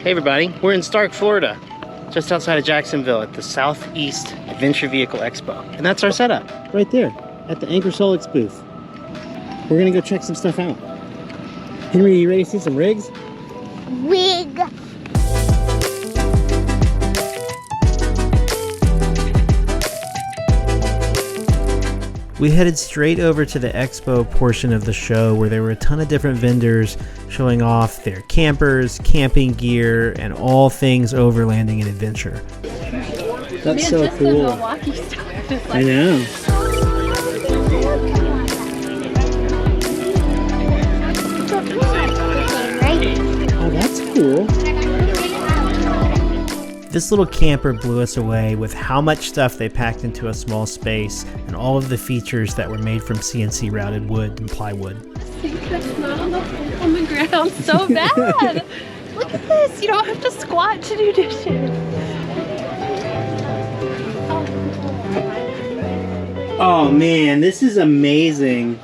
Hey everybody, we're in Starke, Florida, just outside of Jacksonville at the Southeast Adventure Vehicle Expo. And that's our setup, right there, at the Anker SOLX booth. We're gonna go check some stuff out. Henry, you ready to see some rigs? Rig. We headed straight over to the expo portion of the show where there were a ton of different vendors showing off their campers, camping gear, and all things overlanding and adventure. That's so cool. I know. Oh, that's cool. This little camper blew us away with how much stuff they packed into a small space and all of the features that were made from CNC routed wood and plywood. That's not on the ground so bad. Look at this. You don't have to squat to do dishes. Oh man, this is amazing.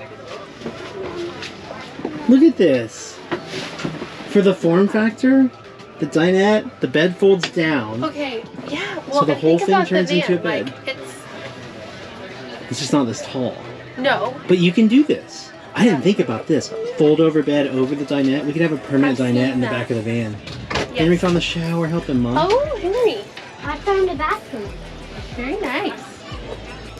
Look at this. For the form factor, the dinette, the bed folds down. Okay, yeah. Well, so the whole thing turns van, into a bed. Like, it's just not this tall. No. But you can do this. I didn't think about this. Fold over bed over the dinette. We could have a permanent dinette in the back of the van. Yes. Henry found the shower helping Mom. Oh, Henry. I found the bathroom. Very nice.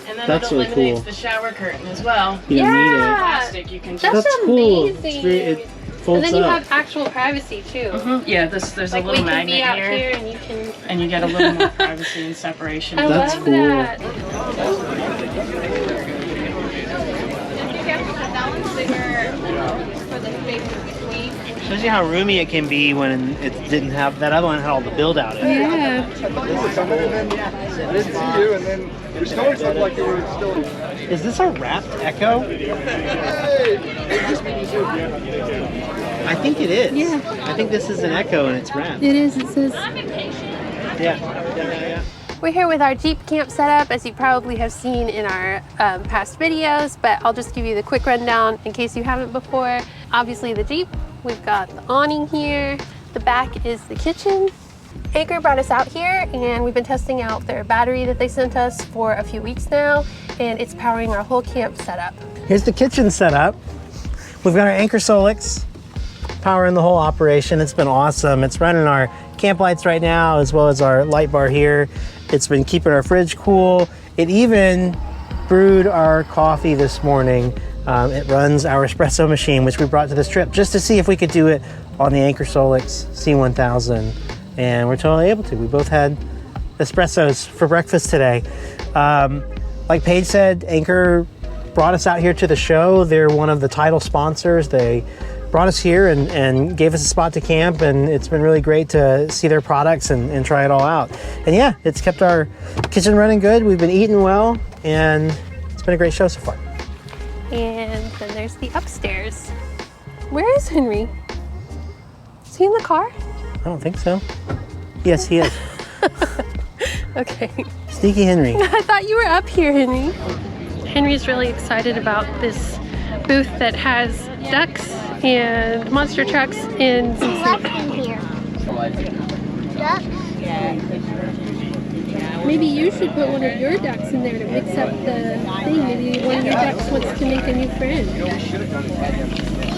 And then That's it really eliminates cool. the shower curtain as well. You don't need it. Plastic, you can just... That's cool. amazing. It folds and then you up. have actual privacy too. Yeah, there's Like a little we can magnet be out here, here and you can... and you get a little more privacy and separation. I That's love cool. that. Shows you how roomy it can be when it didn't have, that other one had all the build out in it. Yeah. Is this a wrapped Echo? I think it is. Yeah. I think this is an Echo and it's wrapped. It is. It says... Yeah. We're here with our Jeep camp setup, as you probably have seen in our past videos, but I'll just give you the quick rundown in case you haven't before. Obviously the Jeep, we've got the awning here, the back is the kitchen. Anker brought us out here and we've been testing out their battery that they sent us for a few weeks now, and it's powering our whole camp setup. Here's the kitchen setup. We've got our Anker SOLX powering the whole operation. It's been awesome. It's running our camp lights right now as well as our light bar here. It's been keeping our fridge cool. It even brewed our coffee this morning. It runs our espresso machine, which we brought to this trip just to see if we could do it on the Anker SOLX C1000. And we're totally able to. We both had espressos for breakfast today. Like Paige said, Anker brought us out here to the show. They're one of the title sponsors. They brought us here and gave us a spot to camp, and it's been really great to see their products and try it all out. And yeah, it's kept our kitchen running good. We've been eating well, and it's been a great show so far. And then there's the upstairs. Where is Henry? Is he in the car? I don't think so. Yes, he is. Okay. Sneaky Henry. I thought you were up here, Henry. Henry's really excited about this booth that has ducks and monster trucks and some What's in here? Ducks? Maybe you should put one of your ducks in there to mix up the thing. Maybe one of your ducks wants to make a new friend.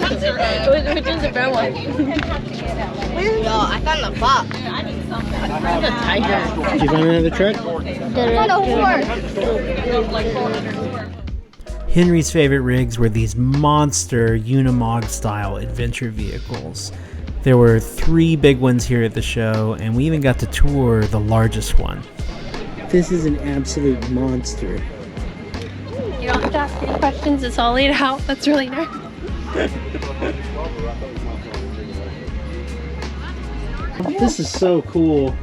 Which is the brown one? No, I found the fox. Did you find another truck? I found a horse. Henry's favorite rigs were these monster Unimog style adventure vehicles. There were 3 big ones here at the show, and we even got to tour the largest one. This is an absolute monster. You don't have to ask any questions. It's all laid out. That's really nice. This is so cool.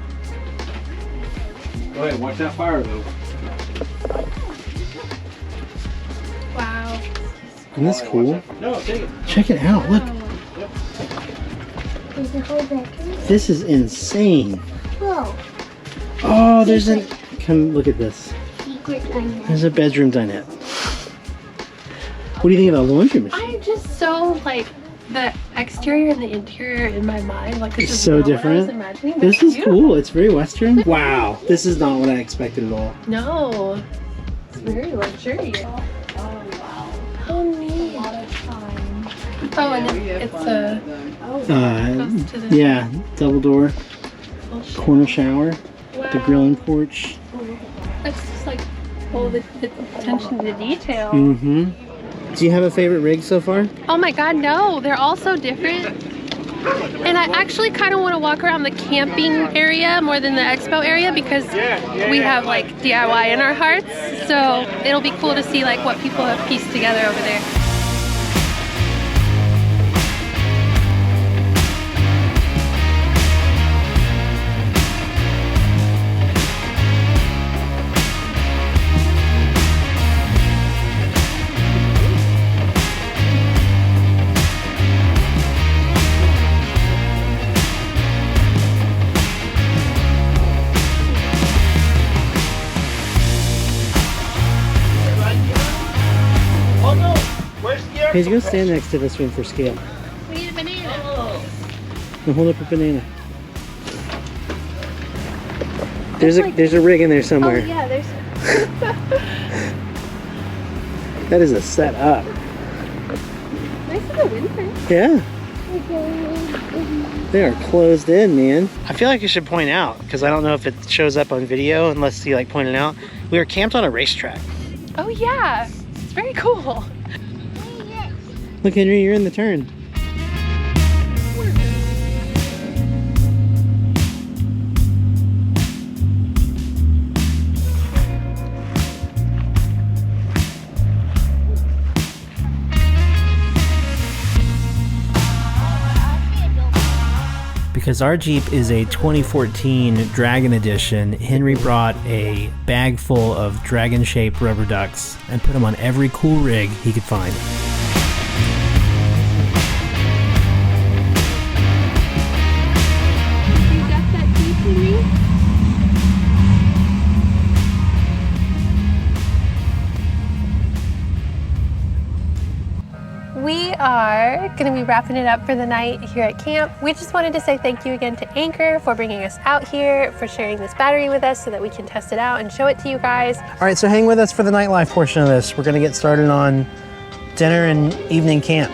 Go ahead, watch that fire though. Wow. Isn't this cool? No, take it. Check it out. Look. There's a whole bedroom. This is insane. Whoa. Oh, there's an... Come look at this. Secret dinette. There's a bedroom dinette. What do you think of the laundry machine? I'm just so like the exterior and the interior in my mind, like this It's is so not what I different. was imagining, but This it's is beautiful. cool. It's very Western. Wow. This is not what I expected at all. No, it's very luxurious. How neat. Oh, and it's goes to the Yeah, double door, full shit. corner shower, the Wow. grilling porch. That's just like all the attention to detail. Mm-hmm. Do you have a favorite rig so far? Oh my god, no, they're all so different. And I actually kind of want to walk around the camping area more than the expo area because we have like DIY in our hearts. So it'll be cool to see like what people have pieced together over there. Hey, go stand next to this one for scale. We need a banana. Now hold up a banana. There's a rig in there Oh somewhere. yeah, there's. That is a setup. Nice in the winter. Yeah. They are closed in, man. I feel like I should point out, because I don't know if it shows up on video unless you like point it out. We were camped on a racetrack. Oh yeah, it's very cool. Look, Henry, you're in the turn. Because our Jeep is a 2014 Dragon Edition, Henry brought a bag full of dragon-shaped rubber ducks and put them on every cool rig he could find. You got that Jeep, Henry? We are going to be wrapping it up for the night here at camp. We just wanted to say thank you again to Anker for bringing us out here, for sharing this battery with us so that we can test it out and show it to you guys. All right, so hang with us for the nightlife portion of this. We're gonna get started on dinner and evening camp.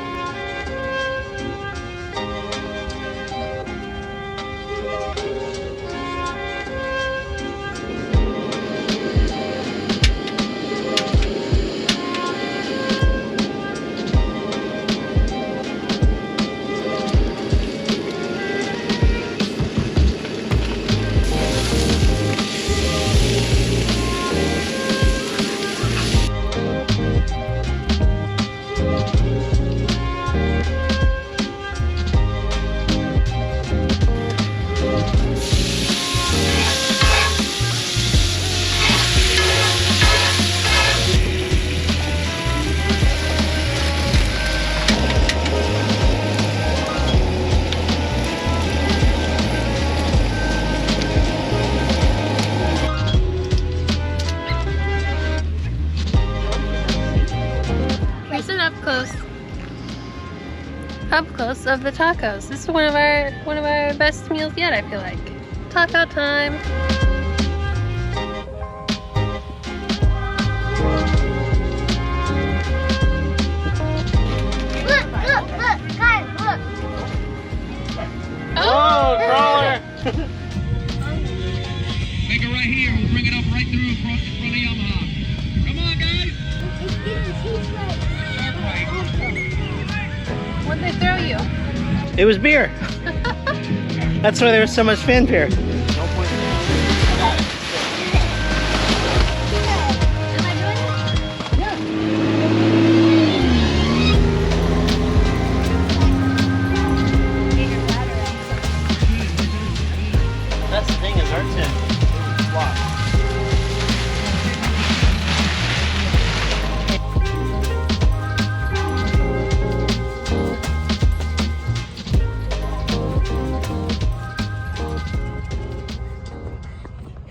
Up close of the tacos. This is one of our best meals yet, I feel like. Taco time. Look, guys, look. Oh, crawler! Make it right here. We'll bring it up right through in front of Yamaha. Come on, guys. It's getting cheese right. Start right. What'd they throw you? It was beer. That's why there was so much fanfare.